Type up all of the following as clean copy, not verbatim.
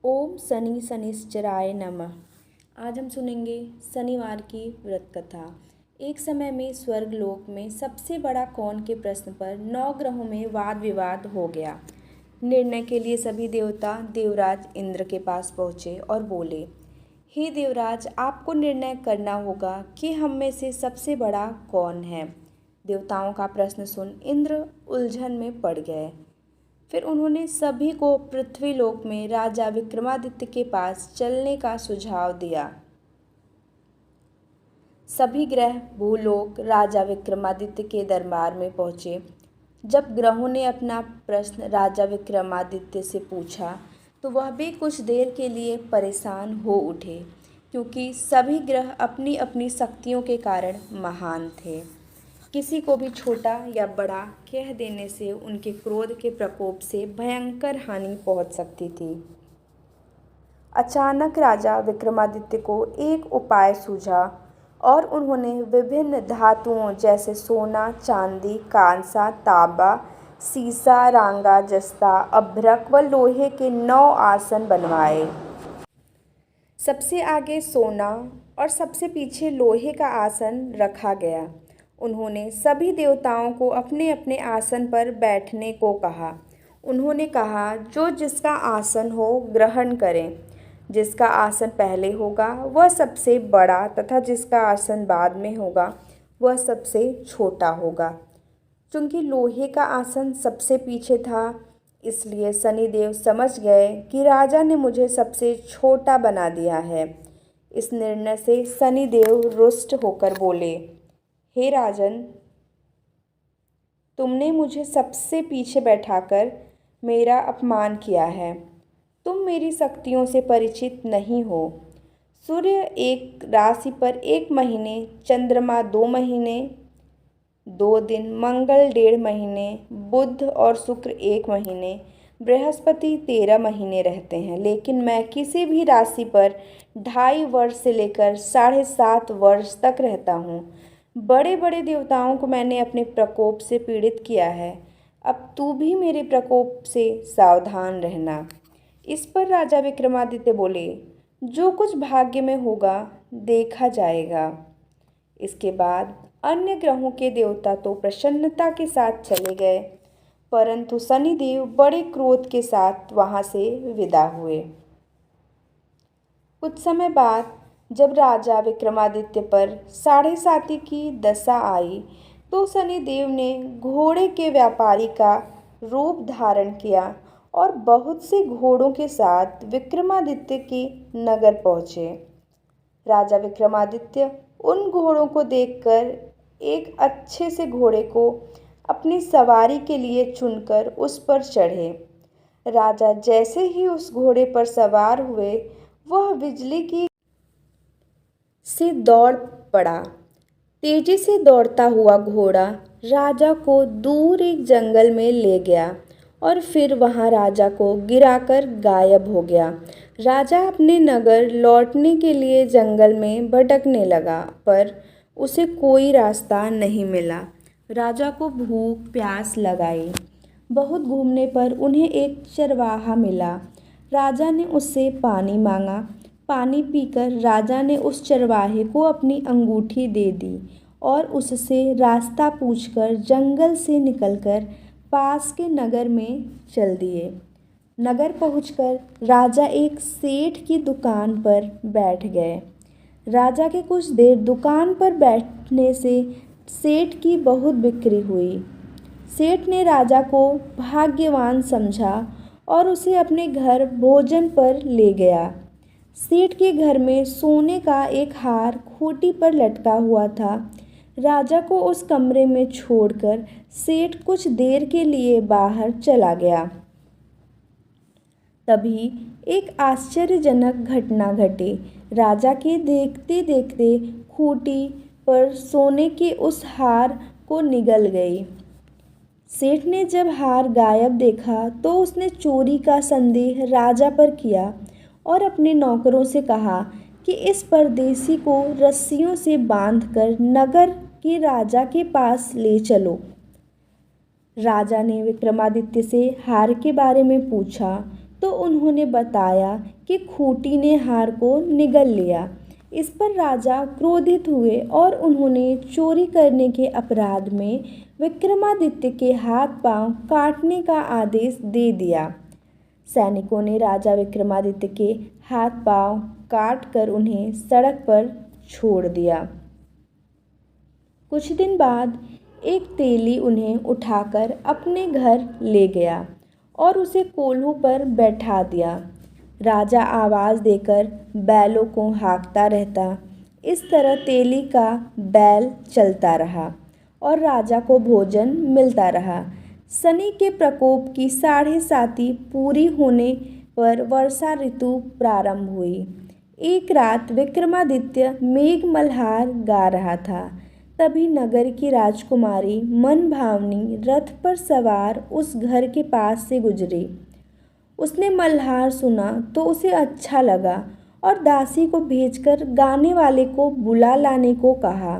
ओम शनि शनिश्चराय नमः। आज हम सुनेंगे शनिवार की व्रत कथा। एक समय में स्वर्गलोक में सबसे बड़ा कौन के प्रश्न पर 9 ग्रहों में वाद विवाद हो गया। निर्णय के लिए सभी देवता देवराज इंद्र के पास पहुँचे और बोले, हे देवराज, आपको निर्णय करना होगा कि हम में से सबसे बड़ा कौन है। देवताओं का प्रश्न सुन इंद्र उलझन में पड़ गए। फिर उन्होंने सभी को पृथ्वीलोक में राजा विक्रमादित्य के पास चलने का सुझाव दिया। सभी ग्रह भूलोक राजा विक्रमादित्य के दरबार में पहुँचे। जब ग्रहों ने अपना प्रश्न राजा विक्रमादित्य से पूछा तो वह भी कुछ देर के लिए परेशान हो उठे, क्योंकि सभी ग्रह अपनी अपनी शक्तियों के कारण महान थे। किसी को भी छोटा या बड़ा कह देने से उनके क्रोध के प्रकोप से भयंकर हानि पहुंच सकती थी। अचानक राजा विक्रमादित्य को एक उपाय सूझा और उन्होंने विभिन्न धातुओं जैसे सोना, चांदी, कांसा, तांबा, सीसा, रांगा, जस्ता, अभ्रक व लोहे के 9 आसन बनवाए। सबसे आगे सोना और सबसे पीछे लोहे का आसन रखा गया। उन्होंने सभी देवताओं को अपने अपने आसन पर बैठने को कहा। उन्होंने कहा, जो जिसका आसन हो ग्रहण करें। जिसका आसन पहले होगा वह सबसे बड़ा तथा जिसका आसन बाद में होगा वह सबसे छोटा होगा। चूँकि लोहे का आसन सबसे पीछे था, इसलिए शनिदेव समझ गए कि राजा ने मुझे सबसे छोटा बना दिया है। इस निर्णय से शनिदेव रुष्ट होकर बोले, हे राजन, तुमने मुझे सबसे पीछे बैठाकर मेरा अपमान किया है। तुम मेरी शक्तियों से परिचित नहीं हो। सूर्य एक राशि पर 1 महीने, चंद्रमा 2 महीने 2 दिन, मंगल 1.5 महीने, बुध और शुक्र 1 महीने, बृहस्पति 13 महीने रहते हैं। लेकिन मैं किसी भी राशि पर 2.5 वर्ष से लेकर 7.5 वर्ष तक रहता हूँ। बड़े बड़े देवताओं को मैंने अपने प्रकोप से पीड़ित किया है। अब तू भी मेरे प्रकोप से सावधान रहना। इस पर राजा विक्रमादित्य बोले, जो कुछ भाग्य में होगा देखा जाएगा। इसके बाद अन्य ग्रहों के देवता तो प्रसन्नता के साथ चले गए, परंतु शनिदेव बड़े क्रोध के साथ वहां से विदा हुए। कुछ समय बाद जब राजा विक्रमादित्य पर 7.5 की दशा आई तो शनिदेव ने घोड़े के व्यापारी का रूप धारण किया और बहुत से घोड़ों के साथ विक्रमादित्य के नगर पहुँचे। राजा विक्रमादित्य उन घोड़ों को देखकर एक अच्छे से घोड़े को अपनी सवारी के लिए चुनकर उस पर चढ़े। राजा जैसे ही उस घोड़े पर सवार हुए, वह बिजली की से दौड़ पड़ा। तेजी से दौड़ता हुआ घोड़ा राजा को दूर एक जंगल में ले गया और फिर वहां राजा को गिराकर गायब हो गया। राजा अपने नगर लौटने के लिए जंगल में भटकने लगा, पर उसे कोई रास्ता नहीं मिला। राजा को भूख प्यास लगाई। बहुत घूमने पर उन्हें एक चरवाहा मिला। राजा ने उससे पानी मांगा। पानी पीकर राजा ने उस चरवाहे को अपनी अंगूठी दे दी और उससे रास्ता पूछकर जंगल से निकलकर पास के नगर में चल दिए। नगर पहुंचकर राजा एक सेठ की दुकान पर बैठ गए। राजा के कुछ देर दुकान पर बैठने से सेठ की बहुत बिक्री हुई। सेठ ने राजा को भाग्यवान समझा और उसे अपने घर भोजन पर ले गया। सेठ के घर में सोने का एक हार खूंटी पर लटका हुआ था। राजा को उस कमरे में छोड़कर सेठ कुछ देर के लिए बाहर चला गया। तभी एक आश्चर्यजनक घटना घटी। राजा के देखते देखते खूंटी पर सोने के उस हार को निगल गई। सेठ ने जब हार गायब देखा तो उसने चोरी का संदेह राजा पर किया और अपने नौकरों से कहा कि इस परदेसी को रस्सियों से बांधकर नगर के राजा के पास ले चलो। राजा ने विक्रमादित्य से हार के बारे में पूछा तो उन्होंने बताया कि खूंटी ने हार को निगल लिया। इस पर राजा क्रोधित हुए और उन्होंने चोरी करने के अपराध में विक्रमादित्य के हाथ पांव काटने का आदेश दे दिया। सैनिकों ने राजा विक्रमादित्य के हाथ पांव काट कर उन्हें सड़क पर छोड़ दिया। कुछ दिन बाद एक तेली उन्हें उठाकर अपने घर ले गया और उसे कोल्हू पर बैठा दिया। राजा आवाज़ देकर बैलों को हाँकता रहता। इस तरह तेली का बैल चलता रहा और राजा को भोजन मिलता रहा। शनि के प्रकोप की 7.5 पूरी होने पर वर्षा ऋतु प्रारंभ हुई। एक रात विक्रमादित्य मेघ मल्हार गा रहा था। तभी नगर की राजकुमारी मनभावनी रथ पर सवार उस घर के पास से गुजरी। उसने मल्हार सुना तो उसे अच्छा लगा और दासी को भेजकर गाने वाले को बुला लाने को कहा।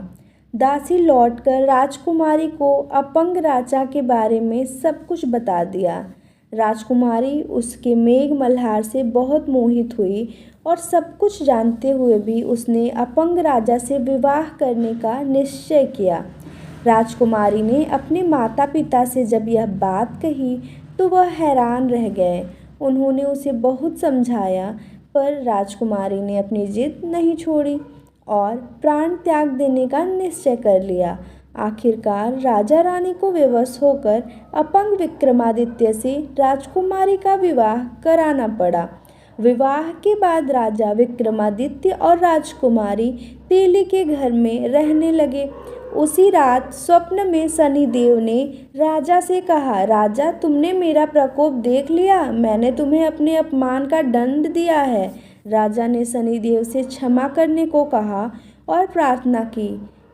दासी लौटकर राजकुमारी को अपंग राजा के बारे में सब कुछ बता दिया। राजकुमारी उसके मेघ मल्हार से बहुत मोहित हुई और सब कुछ जानते हुए भी उसने अपंग राजा से विवाह करने का निश्चय किया। राजकुमारी ने अपने माता पिता से जब यह बात कही तो वह हैरान रह गए। उन्होंने उसे बहुत समझाया पर राजकुमारी ने अपनी जिद नहीं छोड़ी और प्राण त्याग देने का निश्चय कर लिया। आखिरकार राजा रानी को विवश होकर अपंग विक्रमादित्य से राजकुमारी का विवाह कराना पड़ा। विवाह के बाद राजा विक्रमादित्य और राजकुमारी तेली के घर में रहने लगे। उसी रात स्वप्न में शनिदेव ने राजा से कहा, राजा तुमने मेरा प्रकोप देख लिया, मैंने तुम्हें अपने अपमान का दंड दिया है। राजा ने शनिदेव से क्षमा करने को कहा और प्रार्थना की,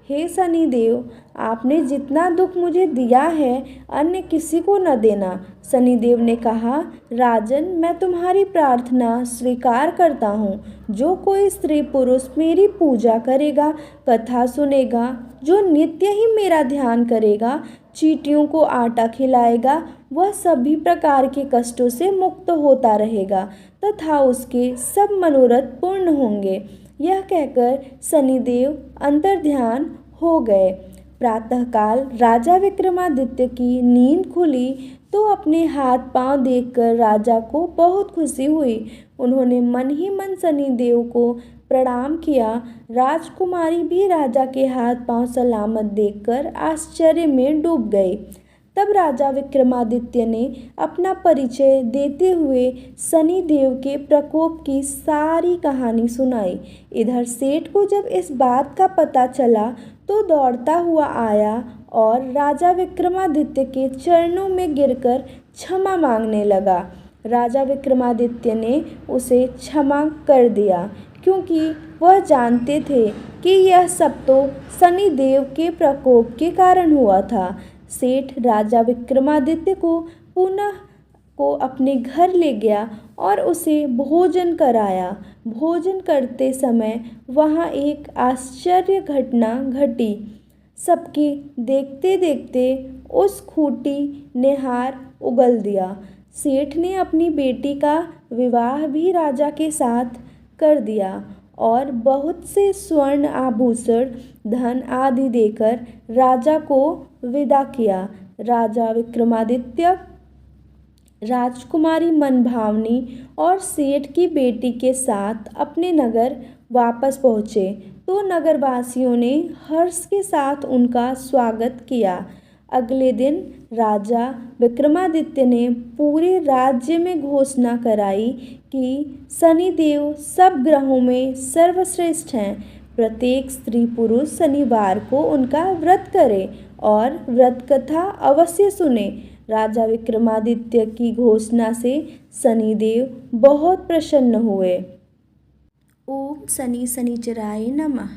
हे शनिदेव, आपने जितना दुख मुझे दिया है अन्य किसी को न देना। शनिदेव ने कहा, राजन मैं तुम्हारी प्रार्थना स्वीकार करता हूँ। जो कोई स्त्री पुरुष मेरी पूजा करेगा, कथा सुनेगा, जो नित्य ही मेरा ध्यान करेगा, चींटियों को आटा खिलाएगा, वह सभी प्रकार के कष्टों से मुक्त होता रहेगा तथा उसके सब मनोरथ पूर्ण होंगे। यह कहकर शनिदेव अंतर्ध्यान हो गए। प्रातःकाल राजा विक्रमादित्य की नींद खुली तो अपने हाथ पांव देखकर राजा को बहुत खुशी हुई। उन्होंने मन ही मन शनिदेव को प्रणाम किया। राजकुमारी भी राजा के हाथ पांव सलामत देखकर आश्चर्य में डूब गई। तब राजा विक्रमादित्य ने अपना परिचय देते हुए शनिदेव के प्रकोप की सारी कहानी सुनाई। इधर सेठ को जब इस बात का पता चला तो दौड़ता हुआ आया और राजा विक्रमादित्य के चरणों में गिरकर क्षमा मांगने लगा। राजा विक्रमादित्य ने उसे क्षमा कर दिया क्योंकि वह जानते थे कि यह सब तो शनिदेव के प्रकोप के कारण हुआ था। सेठ राजा विक्रमादित्य को अपने घर ले गया और उसे भोजन कराया। भोजन करते समय वहाँ एक आश्चर्य घटना घटी। सबके देखते देखते उस खूंटी ने हार उगल दिया। सेठ ने अपनी बेटी का विवाह भी राजा के साथ कर दिया और बहुत से स्वर्ण आभूषण, धन आदि देकर राजा को विदा किया। राजा विक्रमादित्य राजकुमारी मनभावनी और सेठ की बेटी के साथ अपने नगर वापस पहुँचे तो नगरवासियों ने हर्ष के साथ उनका स्वागत किया। अगले दिन राजा विक्रमादित्य ने पूरे राज्य में घोषणा कराई कि शनिदेव सब ग्रहों में सर्वश्रेष्ठ हैं। प्रत्येक स्त्री पुरुष शनिवार को उनका व्रत करे और व्रत कथा अवश्य सुने। राजा विक्रमादित्य की घोषणा से शनिदेव बहुत प्रसन्न हुए। ओम शनि शनिचराय नमः।